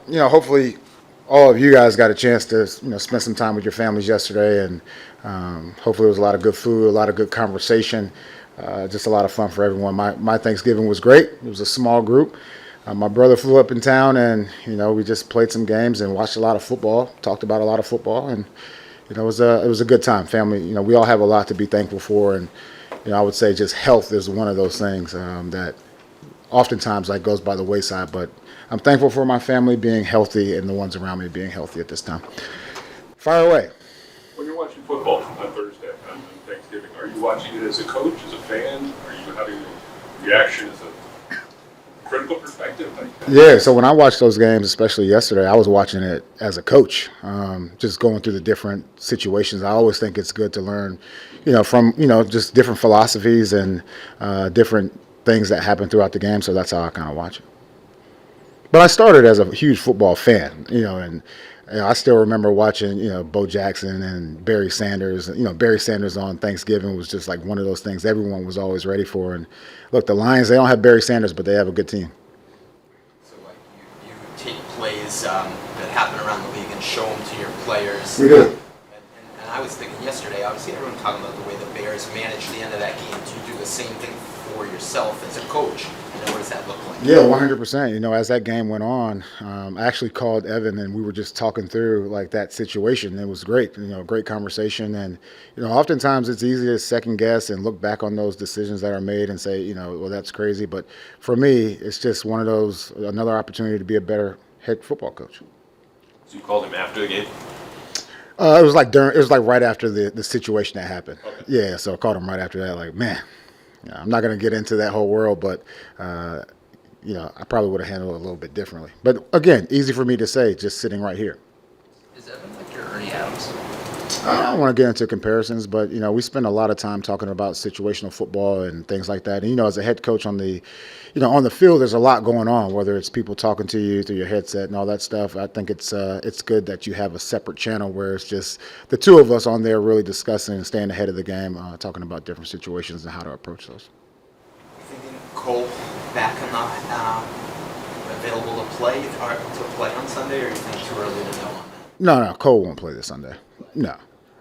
hopefully all of you guys got a chance to, spend some time with your families yesterday, and hopefully it was a lot of good food, a lot of good conversation, just a lot of fun for everyone. My Thanksgiving was great. It was a small group. My brother flew up in town, and we just played some games and watched a lot of football, talked about a lot of football, and it was a good time. Family, we all have a lot to be thankful for, and I would say just health is one of those things that oftentimes like goes by the wayside. But I'm thankful for my family being healthy and the ones around me being healthy at this time. Fire away. When you're watching football on Thursday, on Thanksgiving, are you watching it as a coach, as a fan? Are you having a reaction as a critical perspective? Yeah, so when I watched those games, especially yesterday, I was watching it as a coach, just going through the different situations. I always think it's good to learn, from, just different philosophies and different things that happen throughout the game. So that's how I kind of watch it. But I started as a huge football fan, and I still remember watching, Bo Jackson and Barry Sanders. Barry Sanders on Thanksgiving was just like one of those things everyone was always ready for. And look, the Lions, they don't have Barry Sanders, but they have a good team. So, like, you take plays that happen around the league and show them to your players. We do. And I was thinking yesterday, obviously everyone talking about the way the Bears managed the end of that game. Do you do the same thing for yourself as a coach? And what does that look like? Yeah, 100%. As that game went on, I actually called Evan, and we were just talking through like that situation. It was great, great conversation. And oftentimes it's easy to second guess and look back on those decisions that are made and say, well, that's crazy. But for me, it's just one of those, another opportunity to be a better head football coach. So you called him after the game? It was like right after the situation that happened. Okay. Yeah, so I called him right after that. Like, man, I'm not going to get into that whole world, but I probably would have handled it a little bit differently. But again, easy for me to say, just sitting right here. Is Evan like your Ernie Adams? I don't want to get into comparisons, but we spend a lot of time talking about situational football and things like that. And as a head coach on the field, there's a lot going on. Whether it's people talking to you through your headset and all that stuff, I think it's good that you have a separate channel where it's just the two of us on there really discussing and staying ahead of the game, talking about different situations and how to approach those. You thinking Cole back on the available to play on Sunday, or you think too early to know on that? No, Cole won't play this Sunday. No.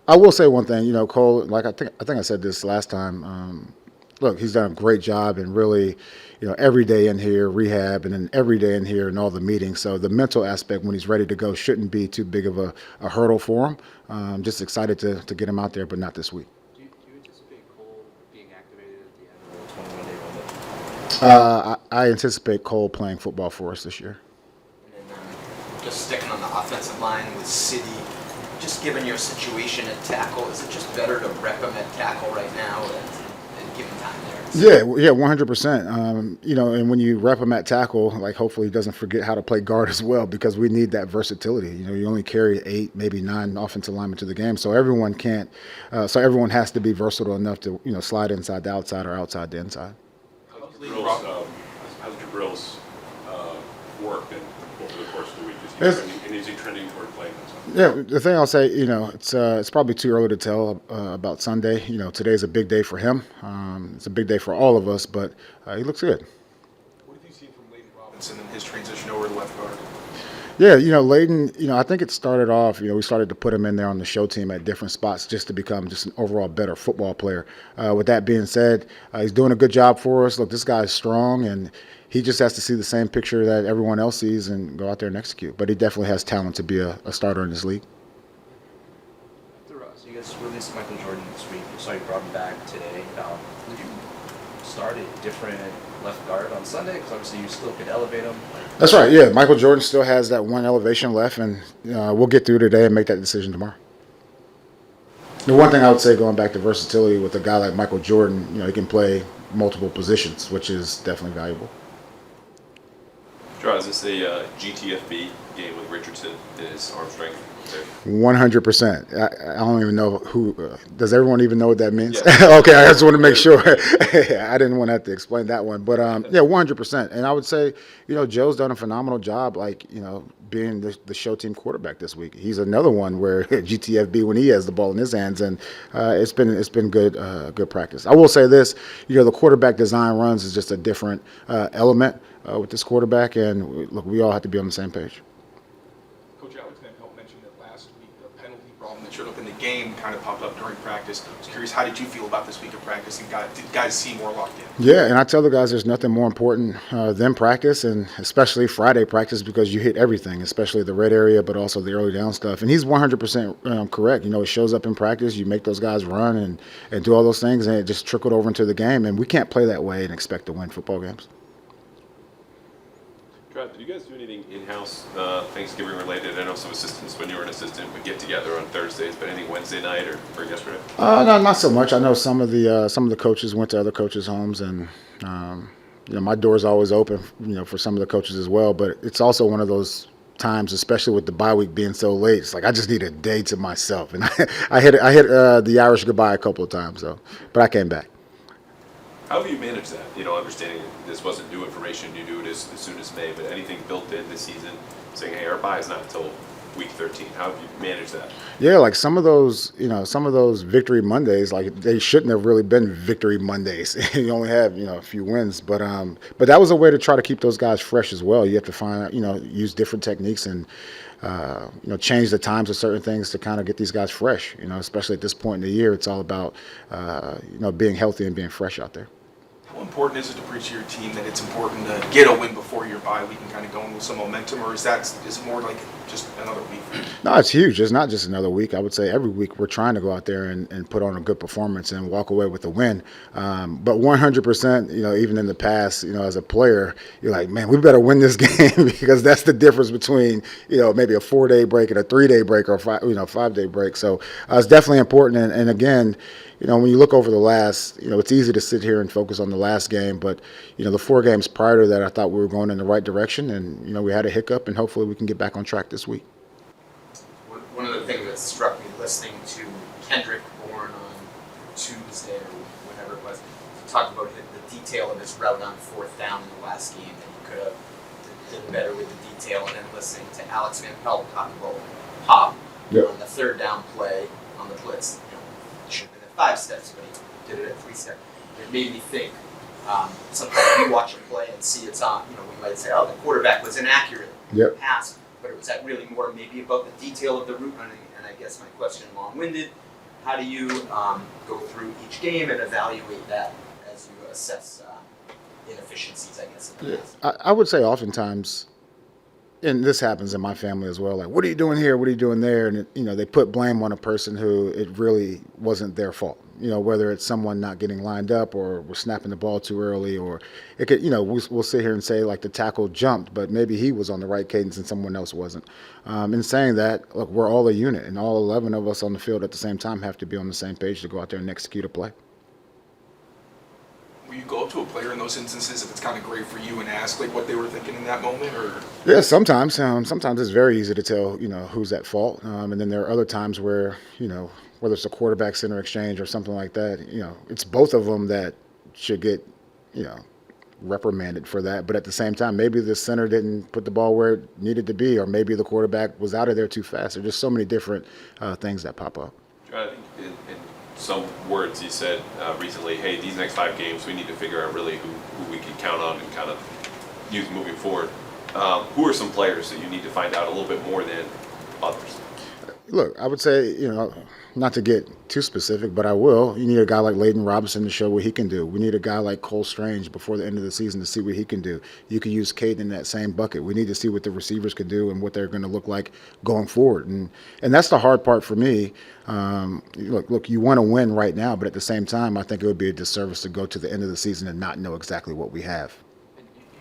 I will say one thing, Cole, like I think I said this last time, look, he's done a great job, and really, every day in here, rehab, and then every day in here and all the meetings. So the mental aspect when he's ready to go shouldn't be too big of a hurdle for him. Just excited to get him out there, but not this week. Do you anticipate Cole being activated at the end of the 21-day window? I anticipate Cole playing football for us this year. And then just sticking on the offensive line with City, just given your situation at tackle, is it just better to rep him at tackle right now and give him time there? Yeah, 100%. And when you rep him at tackle, like hopefully he doesn't forget how to play guard as well, because we need that versatility. You only carry 8, maybe 9 offensive linemen to the game, so everyone can't. So everyone has to be versatile enough to slide inside the outside or outside the inside. How's Jabril's work been over the course of the week? Is he trending toward playing on Sunday? Yeah, the thing I'll say, it's probably too early to tell about Sunday. Today's a big day for him. It's a big day for all of us, but he looks good. What have you seen from Leighton Robinson in his transition over to left guard? Yeah, Leighton, I think it started off, we started to put him in there on the show team at different spots just to become just an overall better football player. With that being said, he's doing a good job for us. Look, this guy's strong, and he just has to see the same picture that everyone else sees and go out there and execute. But he definitely has talent to be a starter in this league. So you guys released Michael Jordan this week. So you brought him back today. Would you start a different left guard on Sunday? Because obviously you still could elevate him. That's right, yeah. Michael Jordan still has that one elevation left, and we'll get through today and make that decision tomorrow. The one thing I would say, going back to versatility with a guy like Michael Jordan, he can play multiple positions, which is definitely valuable. Jerod, is this a GTFB game with Richardson and his arm strength? 100%. I don't even know who. Does everyone even know what that means? Yeah. Okay, I just want to make sure. I didn't want to have to explain that one, but yeah, 100%. And I would say, Joe's done a phenomenal job, being the show team quarterback this week. He's another one where GTFB when he has the ball in his hands, and it's been good practice. I will say this, the quarterback design runs is just a different element with this quarterback, and look, we all have to be on the same page. game kind of popped up during practice. I was curious, how did you feel about this week of practice? And did guys seem more locked in? Yeah, and I tell the guys there's nothing more important than practice, and especially Friday practice, because you hit everything, especially the red area, but also the early down stuff. And he's 100% correct. It shows up in practice. You make those guys run and do all those things, and it just trickled over into the game. And we can't play that way and expect to win football games. Jerod, did you guys do anything in-house Thanksgiving related? I know some assistants, when you were an assistant, would get together on Thursdays, but anything Wednesday night or yesterday? No, not so much. I know some of the coaches went to other coaches' homes, and my door's always open, for some of the coaches as well. But it's also one of those times, especially with the bye week being so late. It's like I just need a day to myself, and I hit the Irish goodbye a couple of times, but I came back. How have you managed that? Understanding this wasn't new information, you knew it as soon as May, but anything built in this season saying, hey, our bye is not until week 13. How have you managed that? Yeah, like some of those Victory Mondays, like they shouldn't have really been Victory Mondays. You only have, a few wins, but that was a way to try to keep those guys fresh as well. You have to find, use different techniques and, change the times of certain things to kind of get these guys fresh, especially at this point in the year. It's all about, being healthy and being fresh out there. How important is it to preach to your team that it's important to get a win before your bye week and kind of go in with some momentum, or is it more like just another week? No, it's huge. It's not just another week. I would say every week we're trying to go out there and put on a good performance and walk away with a win. But 100%, even in the past, as a player, you're like, man, we better win this game because that's the difference between, maybe a 4-day break and a 3-day break or a 5-day break. So it's definitely important. And again, when you look over the last, it's easy to sit here and focus on the last game, but, the 4 games prior to that, I thought we were going in the right direction, and, we had a hiccup, and hopefully we can get back on track this week. One of the things that struck me listening to Kendrick Bourne on Tuesday or whenever it was, he talked about the detail of his route on 4th down in the last game, that he could have done better with the detail, and then listening to Alex Van Pelt talk about pop on the 3rd down play on the blitz. It should have been at 5 steps, but he did it at 3 steps. It made me think, sometimes we watch a play and see it's on, we might say, oh, the quarterback was inaccurate in the pass, but it was that really more maybe about the detail of the route running. And I guess my question, long-winded, how do you go through each game and evaluate that as you assess inefficiencies, I guess, in the pass? I would say oftentimes, and this happens in my family as well, like, what are you doing here? What are you doing there? And, they put blame on a person who it really wasn't their fault. Whether it's someone not getting lined up or we're snapping the ball too early, or it could, we'll sit here and say like the tackle jumped, but maybe he was on the right cadence and someone else wasn't. In saying that, look, we're all a unit, and all 11 of us on the field at the same time have to be on the same page to go out there and execute a play. Will you go up to a player in those instances if it's kind of great for you and ask like what they were thinking in that moment, or? Yeah, sometimes. Sometimes it's very easy to tell, who's at fault. And then there are other times where, whether it's a quarterback center exchange or something like that, it's both of them that should get, reprimanded for that. But at the same time, maybe the center didn't put the ball where it needed to be, or maybe the quarterback was out of there too fast. There's just so many different things that pop up. I think in some words you said recently, hey, these next 5 games, we need to figure out really who we can count on and kind of use moving forward. Who are some players that you need to find out a little bit more than others? Look, I would say, not to get too specific, but I will. You need a guy like Layden Robinson to show what he can do. We need a guy like Cole Strange before the end of the season to see what he can do. You could use Caden in that same bucket. We need to see what the receivers can do and what they're going to look like going forward. And that's the hard part for me. Look, you want to win right now, but at the same time, I think it would be a disservice to go to the end of the season and not know exactly what we have.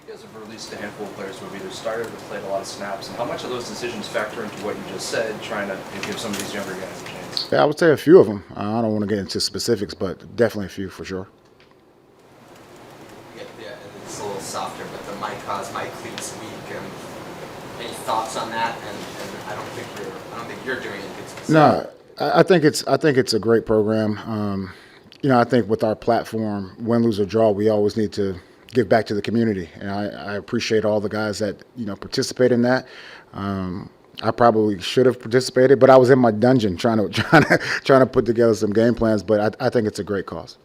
You guys have released a handful of players who have either started or played a lot of snaps, and how much of those decisions factor into what you just said, trying to give some of these younger guys a chance? Yeah, I would say a few of them. I don't want to get into specifics, but definitely a few for sure. Yeah, it's a little softer, but the Mike Haas, Mike Cleats week. Any thoughts on that? And I don't think you're doing anything specific. No, I think it's a great program. I think with our platform, win, lose, or draw, we always need to give back to the community, and I appreciate all the guys that participate in that. I probably should have participated, but I was in my dungeon trying to put together some game plans. But I think it's a great cause,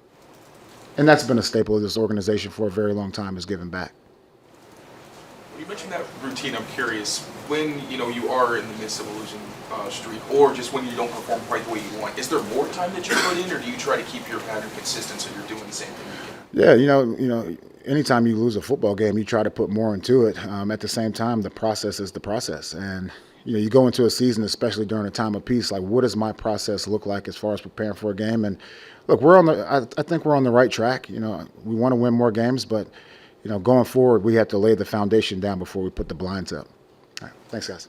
and that's been a staple of this organization for a very long time, is giving back. You mentioned that routine. I'm curious, when you are in the midst of a losing streak, or just when you don't perform quite the way you want, is there more time that you put in, or do you try to keep your pattern consistent so you're doing the same thing again? Yeah, anytime you lose a football game, you try to put more into it. At the same time, the process is the process, and you go into a season, especially during a time of peace. Like, what does my process look like as far as preparing for a game? And look, I think we're on the right track. We want to win more games, but going forward, we have to lay the foundation down before we put the blinds up. All right, thanks, guys.